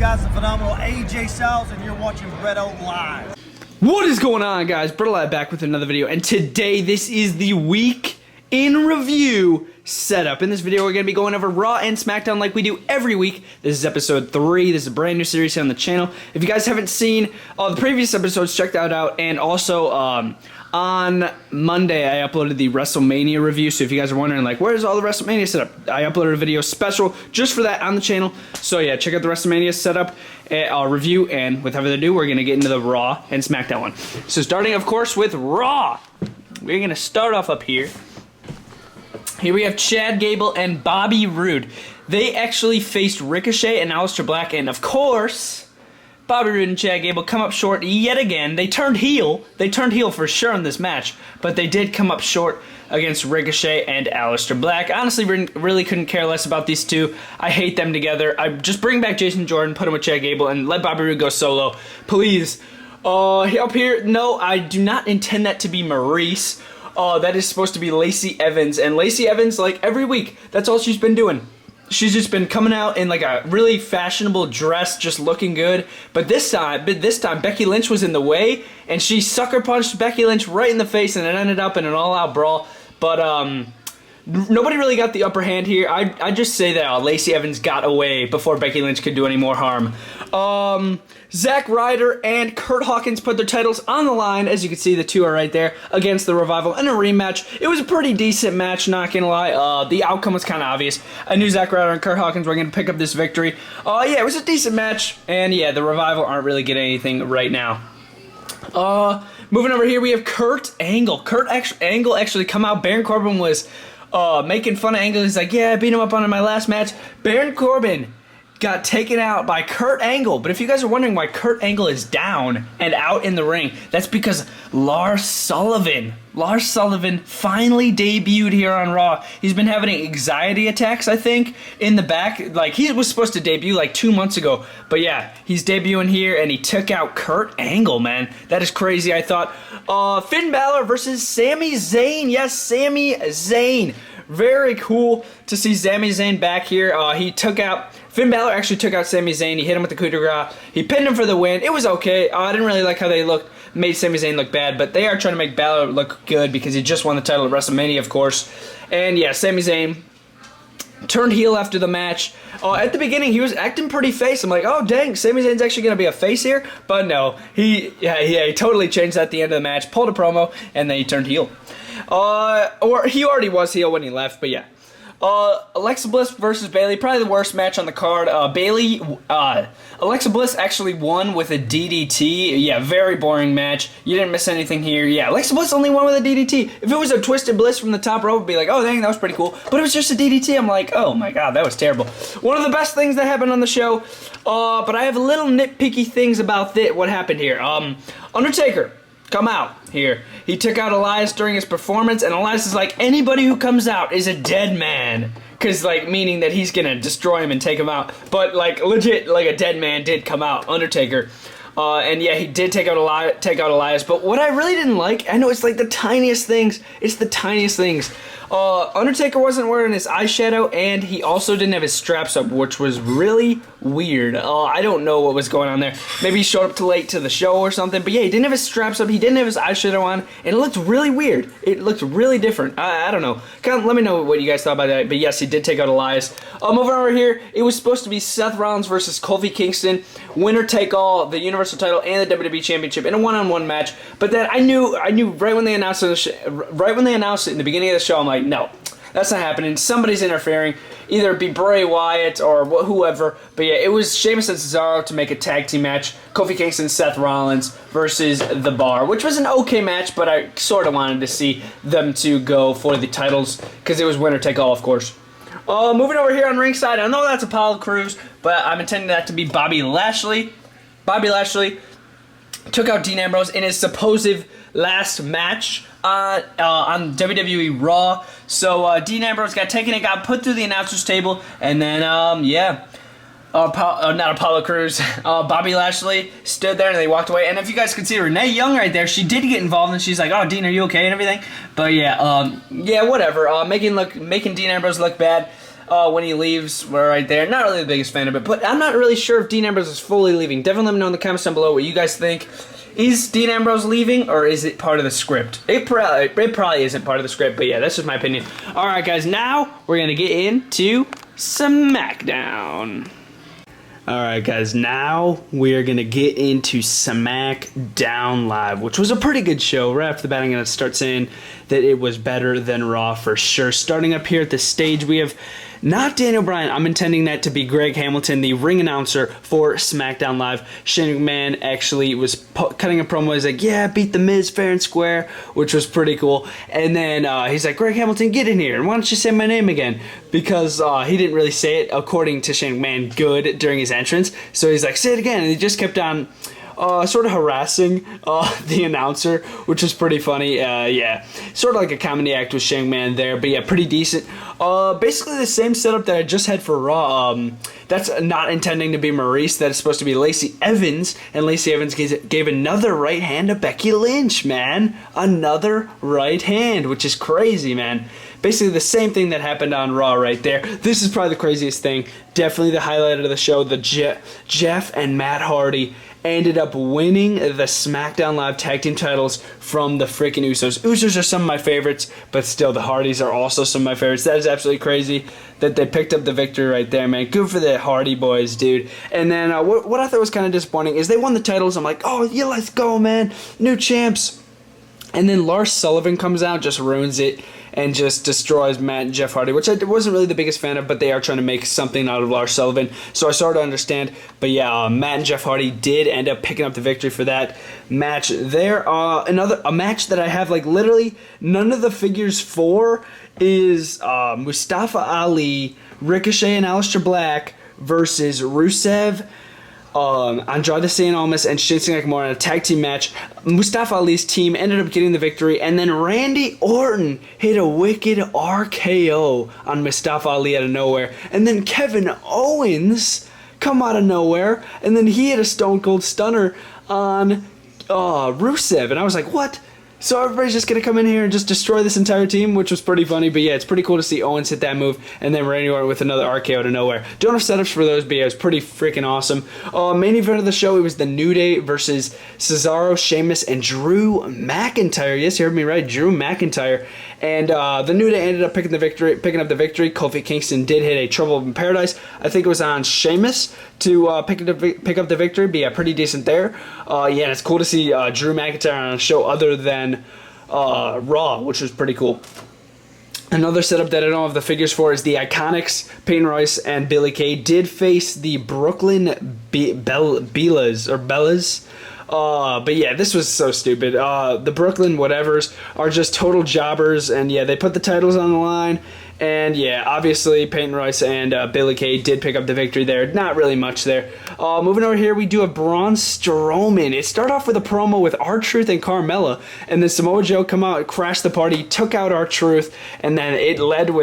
guys? The phenomenal AJ Styles, and you're watching BrettO Live. What is going on, guys? BrettO Live back with another video, and today this is the week in review setup. In this video, we're going to be going over Raw and SmackDown like we do every week. This is episode 3. This is a brand new series here on the channel. If you guys haven't seen the previous episodes, check that out. And also, on Monday, I uploaded the WrestleMania review. So if you guys are wondering, like, where's all the WrestleMania setup? I uploaded a video special just for that on the channel. So yeah, check out the WrestleMania setup review. And without further ado, we're going to get into the Raw and SmackDown one. So starting, of course, with Raw. We're going to start off up here. Here we have Chad Gable and Bobby Roode. They actually faced Ricochet and Aleister Black, and of course, Bobby Roode and Chad Gable come up short yet again. They turned heel. They turned heel for sure in this match, but they did come up short against Ricochet and Aleister Black. Honestly, really couldn't care less about these two. I hate them together. I just bring back Jason Jordan, put him with Chad Gable, and let Bobby Roode go solo, please. Up here, no, I do not intend that to be Maurice. That is supposed to be Lacey Evans, and Lacey Evans, like, every week, that's all she's been doing. She's just been coming out in, like, a really fashionable dress, just looking good, but this time, Becky Lynch was in the way, and she sucker punched Becky Lynch right in the face, and it ended up in an all-out brawl, but, nobody really got the upper hand here. I just say that Lacey Evans got away before Becky Lynch could do any more harm. Zack Ryder and Kurt Hawkins put their titles on the line. As you can see, the two are right there against the Revival in a rematch. It was a pretty decent match, not gonna lie. The outcome was kind of obvious. I knew Zack Ryder and Kurt Hawkins were gonna pick up this victory. Yeah, it was a decent match, and yeah, the Revival aren't really getting anything right now. Moving over here, we have Kurt Angle. Angle actually come out. Baron Corbin was making fun of Angle. He's like, yeah, I beat him up on my last match. Baron Corbin got taken out by Kurt Angle. But if you guys are wondering why Kurt Angle is down and out in the ring, that's because Lars Sullivan finally debuted here on Raw. He's been having anxiety attacks, I think, in the back. Like, he was supposed to debut like 2 months ago. But yeah, he's debuting here, and he took out Kurt Angle, man. That is crazy, I thought. Finn Balor versus Sami Zayn. Yes, Sami Zayn. Very cool to see Sami Zayn back here. Finn Balor actually took out Sami Zayn. He hit him with the coup de grace. He pinned him for the win. It was okay. I didn't really like how they made Sami Zayn look bad, but they are trying to make Balor look good because he just won the title at WrestleMania, of course. And yeah, Sami Zayn turned heel after the match. At the beginning, he was acting pretty face. I'm like, oh dang, Sami Zayn's actually going to be a face here? But no, he totally changed that at the end of the match, pulled a promo, and then he turned heel. Or he already was heel when he left, but yeah. Alexa Bliss versus Bayley, probably the worst match on the card. Alexa Bliss actually won with a DDT. Yeah, very boring match. You didn't miss anything here. Yeah, Alexa Bliss only won with a DDT. If it was a Twisted Bliss from the top rope, I'd be like, oh dang, that was pretty cool. But it was just a DDT. I'm like, oh my god, that was terrible. One of the best things that happened on the show. But I have little nitpicky things about what happened here. Undertaker, come out here. He took out Elias during his performance, and Elias is like, anybody who comes out is a dead man. Because, like, meaning that he's going to destroy him and take him out. But, like, legit, like, a dead man did come out, Undertaker. And yeah, he did take out Elias. But what I really didn't like, I know it's like the tiniest things. It's the tiniest things. Undertaker wasn't wearing his eyeshadow, and he also didn't have his straps up, which was really weird. I don't know what was going on there. Maybe he showed up too late to the show or something. But yeah, he didn't have his straps up. He didn't have his eyeshadow on, and it looked really weird. It looked really different. I don't know. Let me know what you guys thought about that. But yes, he did take out Elias. Moving over here, it was supposed to be Seth Rollins versus Kofi Kingston, winner take all, the Universal title and the WWE Championship in a one-on-one match. But then I knew right when they announced it, in the beginning of the show, I'm like, no, that's not happening. Somebody's interfering. Either it be Bray Wyatt or whoever. But yeah, it was Sheamus and Cesaro to make a tag team match. Kofi Kingston, Seth Rollins versus The Bar, which was an okay match, but I sort of wanted to see them to go for the titles because it was winner take all, of course. Moving over here on ringside, I know that's Apollo Crews, but I'm intending that to be Bobby Lashley. Bobby Lashley took out Dean Ambrose in his supposed last match on WWE Raw. So Dean Ambrose got taken and got put through the announcer's table, and then not Apollo Crews, Bobby Lashley stood there and they walked away. And if you guys can see Renee Young right there, she did get involved and she's like, oh Dean, are you okay and everything? But yeah, whatever. Making Dean Ambrose look bad. when he leaves, we're right there. Not really the biggest fan of it, but I'm not really sure if Dean Ambrose is fully leaving. Definitely let me know in the comments down below what you guys think. Is Dean Ambrose leaving, or is it part of the script? It probably isn't part of the script, but yeah, that's just my opinion. Alright guys, now we're going to get into SmackDown. Alright guys, now we are going to get into SmackDown Live, which was a pretty good show. Right off the bat, I'm going to start saying that it was better than Raw for sure. Starting up here at the stage, we have not Daniel Bryan. I'm intending that to be Greg Hamilton, the ring announcer for SmackDown Live. Shane McMahon actually was cutting a promo. He's like, yeah, beat The Miz fair and square, which was pretty cool. And then he's like, Greg Hamilton, get in here. And why don't you say my name again? Because he didn't really say it, according to Shane McMahon, good during his entrance. So he's like, say it again. And he just kept on sort of harassing the announcer, which was pretty funny. Yeah, sort of like a comedy act with Shane McMahon there, but yeah, pretty decent. Basically the same setup that I just had for Raw. That's not intending to be Maurice. That is supposed to be Lacey Evans, and Lacey Evans gave another right hand to Becky Lynch, man. Another right hand, which is crazy, man. Basically the same thing that happened on Raw right there. This is probably the craziest thing. Definitely the highlight of the show. The Jeff and Matt Hardy ended up winning the SmackDown Live Tag Team titles from the freaking Usos. Usos are some of my favorites, but still the Hardys are also some of my favorites. That is absolutely crazy that they picked up the victory right there, man. Good for the Hardy boys, dude. And then what I thought was kind of disappointing is they won the titles. I'm like, oh, yeah, let's go, man. New champs. And then Lars Sullivan comes out, just ruins it, and just destroys Matt and Jeff Hardy, which I wasn't really the biggest fan of, but they are trying to make something out of Lars Sullivan, so I sort of understand. But yeah, Matt and Jeff Hardy did end up picking up the victory for that match there. A match that I have, like, literally none of the figures for is Mustafa Ali, Ricochet and Aleister Black versus Rusev, Andrade Cien Almas and Shinsuke Nakamura in a tag team match. Mustafa Ali's team ended up getting the victory, and then Randy Orton hit a wicked RKO on Mustafa Ali out of nowhere, and then Kevin Owens come out of nowhere, and then he hit a Stone Cold Stunner on Rusev, and I was like, what? So everybody's just going to come in here and just destroy this entire team, which was pretty funny. But yeah, it's pretty cool to see Owens hit that move, and then Randy Orton with another RKO out of nowhere. Don't have setups for those, but yeah, it was pretty freaking awesome. Main event of the show, it was the New Day versus Cesaro, Sheamus, and Drew McIntyre. Yes, you heard me right, Drew McIntyre. And the New Day ended up picking up the victory. Kofi Kingston did hit a Trouble in Paradise. I think it was on Sheamus to pick up the victory. But yeah, pretty decent there. Yeah, it's cool to see Drew McIntyre on a show other than Raw, which was pretty cool. Another setup that I don't have the figures for is the Iconics. Peyton Royce and Billie Kay did face the Brooklyn Bellas. But yeah, this was so stupid. The Brooklyn whatevers are just total jobbers, and yeah, they put the titles on the line. And yeah, obviously Peyton Royce and Billie Kay did pick up the victory there. Not really much there. Moving over here, we do a Braun Strowman. It started off with a promo with R-Truth and Carmella, and then Samoa Joe come out, crashed the party, took out R-Truth, and then it ended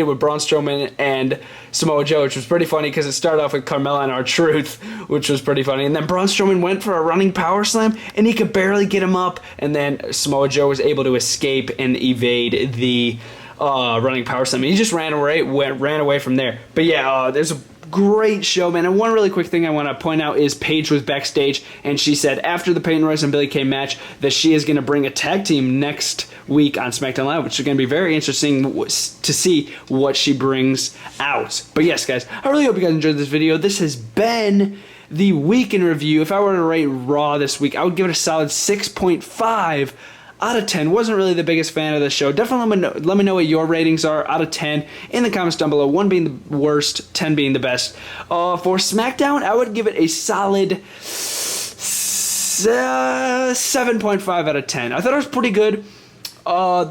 with Braun Strowman and Samoa Joe, which was pretty funny because it started off with Carmella and R-Truth, which was pretty funny. And then Braun Strowman went for a running power slam, and he could barely get him up, and then Samoa Joe was able to escape and evade the running power slam. He just ran away from there. But yeah, there's a great show, man. And one really quick thing I want to point out is Paige was backstage, and she said after the Peyton Royce and Billie Kay match that she is going to bring a tag team next week on SmackDown Live, which is going to be very interesting to see what she brings out. But yes, guys, I really hope you guys enjoyed this video. This has been the week in review. If I were to rate Raw this week, I would give it a solid 6.5 out of 10. Wasn't really the biggest fan of the show. Definitely let me know what your ratings are out of 10 in the comments down below. 1 being the worst, 10 being the best. For SmackDown, I would give it a solid 7.5 out of 10. I thought it was pretty good.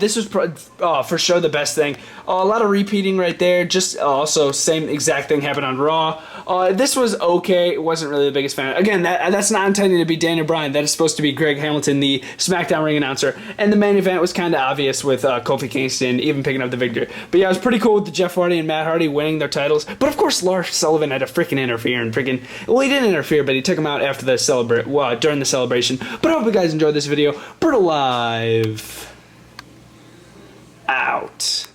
This was for sure the best thing. A lot of repeating right there. Just also same exact thing happened on Raw. This was okay. It wasn't really the biggest fan. Again, that's not intended to be Daniel Bryan. That is supposed to be Greg Hamilton, the SmackDown ring announcer. And the main event was kind of obvious with Kofi Kingston even picking up the victory. But yeah, it was pretty cool with the Jeff Hardy and Matt Hardy winning their titles. But of course, Lars Sullivan had to freaking interfere and well, he didn't interfere, but he took him out after the during the celebration. But I hope you guys enjoyed this video. BrettO Live out.